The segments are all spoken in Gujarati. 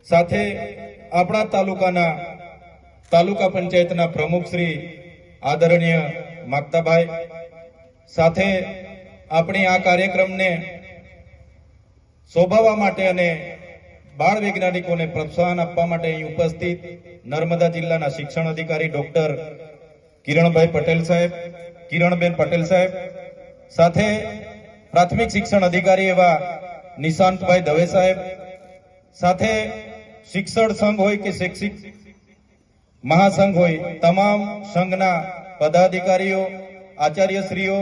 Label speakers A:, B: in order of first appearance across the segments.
A: સાથે આપણા તાલુકા પંચાયતના પ્રમુખ શ્રી આદરણીય માગતાભાઈ સાથે આપણી આ કાર્યક્રમને શોભાવવા માટે અને બાળ વૈજ્ઞાનિકોને પ્રોત્સાહન આપવા માટે અહીં ઉપસ્થિત નર્મદા જિલ્લાના શિક્ષણ અધિકારી ડોક્ટર કિરણબેન પટેલ સાહેબ સાથે પ્રાથમિક શિક્ષણ અધિકારી એવા નિશાંતભાઈ દવે સાહેબ સાથે શિક્ષણ સંઘ હોય કે શૈક્ષિક મહાસંઘ હોય તમામ સંઘના પદાધિકારીઓ, આચાર્યશ્રીઓ,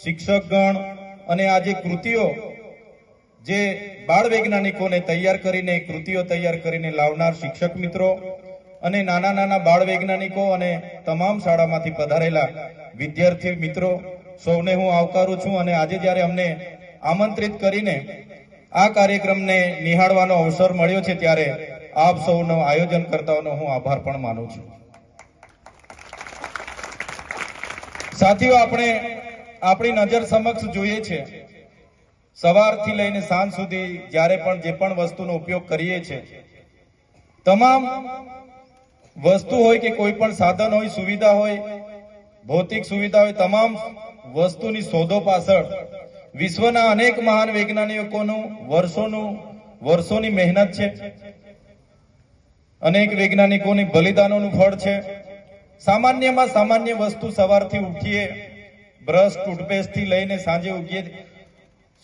A: શિક્ષકગણ અને આ જે કૃતિઓ જે બાળ વૈજ્ઞાનિકોને કૃતિઓ તૈયાર કરીને લાવનાર શિક્ષક મિત્રો અને નાના બાળ વૈજ્ઞાનિકો અને તમામ શાળામાંથી પધારેલા વિદ્યાર્થી મિત્રો સૌને હું આવકારું છું અને આજે જ્યારે અમને આમંત્રિત કરીને આ કાર્યક્રમને નિહાળવાનો અવસર મળ્યો છે ત્યારે આપ સૌનો આયોજનકર્તાઓનો હું આભાર પણ માનું છું। સાથીઓ, આપણે આપણી નજર સમક્ષ જોઈએ છે સવારથી લઈને સાંજ સુધી જ્યારે પણ જે પણ વસ્તુનો ઉપયોગ કરીએ છીએ તમામ વસ્તુ હોય કે કોઈ પણ સાધન હોય, સુવિધા હોય, ભૌતિક સુવિધા હોય, તમામ વસ્તુની શોધો પાછળ વિશ્વના અનેક મહાન વૈજ્ઞાનિકોનું વર્ષોની મહેનત છે, અનેક વૈજ્ઞાનિકોની બલિદાનોનું ફળ છે। સામાન્યમાં સામાન્ય વસ્તુ સવારથી ઉઠીએ બ્રશ ટૂથપેસ્ટ થી લઈને સાંજે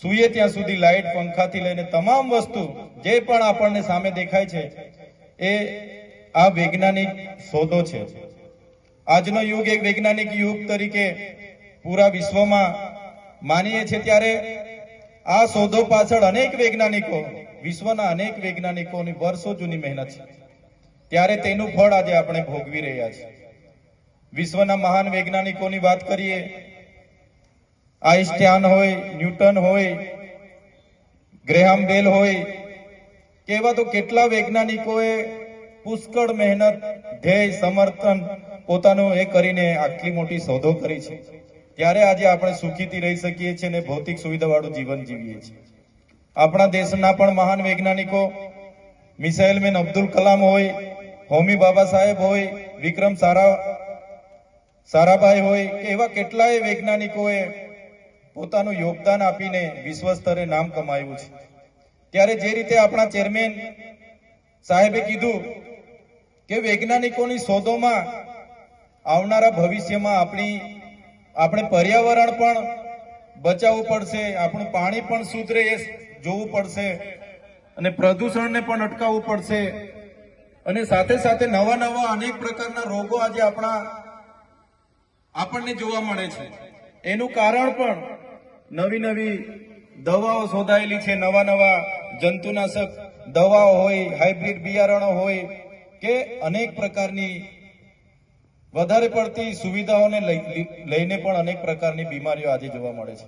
A: સૂઈએ ત્યાં સુધી લાઇટ પંખાથી લઈને તમામ વસ્તુ જે પણ આપણને સામે દેખાય છે એ આ વૈજ્ઞાનિક શોધો છે। આજનો યુગ એક વૈજ્ઞાનિક યુગ તરીકે પૂરા વિશ્વમાં માનીએ છીએ ત્યારે આ શોધો પાછળ વિશ્વના અનેક વૈજ્ઞાનિકોની વર્ષો જૂની મહેનત છે ત્યારે તેનું ફળ આજે આપણે ભોગવી રહ્યા છીએ। વિશ્વના મહાન વૈજ્ઞાનિકોની વાત કરીએ, આઈન્સ્ટાઈન હોય, ન્યૂટન હોય, ગ્રેહામ બેલ હોય કે એવા તો કેટલા વૈજ્ઞાનિકોએ પુષ્કળ મહેનત, ધ્યેય, સમર્થન પોતાનું એ કરીને આટલી મોટી શોધો કરી છે ત્યારે આજે આપણે સુખીથી રહી શકીએ છીએ અને ભૌતિક સુવિધાવાળું જીવન જીવીએ છીએ। આપણા દેશના પણ મહાન વૈજ્ઞાનિકો મિસાઇલ મેન અબ્દુલ કલામ હોય, હોમી બાબા સાહેબ હોય, વિક્રમ સારાભાઈ હોય કે એવા કેટલાય વૈજ્ઞાનિકોએ પોતાનું યોગદાન આપીને વિશ્વ સ્તરે નામ કમાયું છે। ત્યારે જે રીતે આપણા ચેરમેન સાહેબે કીધું કે વૈજ્ઞાનિકોની શોધોમાં આવનારા ભવિષ્યમાં આપણે પર્યાવરણ પણ બચાવવું પડશે, આપણું પાણી પણ શુદ્ધ રહે એ જોવું પડશે અને પ્રદૂષણને પણ અટકાવવું પડશે અને સાથે સાથે નવા અનેક પ્રકારના રોગો આજે આપણને જોવા મળે છે। એનું કારણ પણ નવી દવાઓ શોધાયેલી છે, નવા જંતુનાશક દવાઓ હોય, હાઇબ્રિડ બિયારણો હોય કે અનેક પ્રકારની વધારે પડતી સુવિધાઓને લઈને પણ અનેક પ્રકારની બીમારીઓ આજે જોવા મળે છે।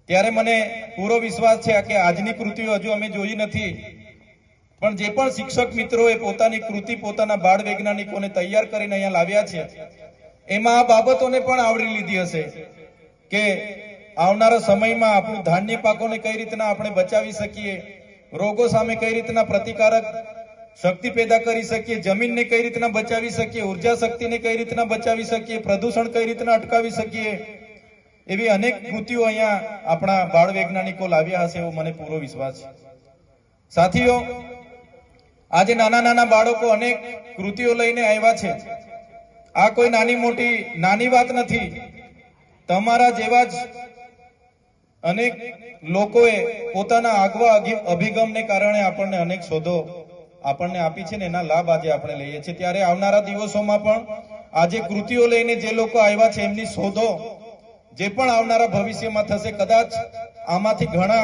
A: ત્યારે મને પૂરો વિશ્વાસ છે કે આજની કૃતિઓ હજુ અમે જોઈ નથી, પણ જે પણ શિક્ષક મિત્રોએ પોતાની કૃતિ પોતાના બાળ વૈજ્ઞાનિકોને તૈયાર કરીને અહીંયા લાવ્યા છે એમાં આ બાબતોને પણ આવરી લીધી હશે કે આવનારા સમયમાં આપણું ધાન્ય પાકોને કઈ રીતના આપણે બચાવી શકીએ, રોગો સામે કઈ રીતના પ્રતિકારક શક્તિ પેદા કરી શકીએ, જમીનને કઈ રીતના બચાવી શકીએ, ઉર્જા શક્તિને કઈ રીતના બચાવી શકીએ, પ્રદૂષણ કઈ રીતના અટકાવી શકીએ, એવી અનેક કૃતિઓ અહીંયા આપણા બાળ વૈજ્ઞાનિકો લાવ્યા હશે એવો મને પૂરો વિશ્વાસ છે। સાથીઓ, આજે નાના બાળકો અનેક કૃતિઓ લઈને આવ્યા છે। આ કોઈ નાની વાત નથી। તમારા જેવા જ અનેક લોકોએ પોતાના આગવા અભિગમને કારણે આપણને અનેક શોધો આપણને આપી છે ને એના લાભ આજે આપણે લઈએ છીએ। ત્યારે આવનારા દિવસોમાં પણ આજે કૃતિઓ લઈને જે લોકો આવ્યા છે એમની શોધો જે પણ આવનારા ભવિષ્યમાં થશે, કદાચ આમાંથી ઘણા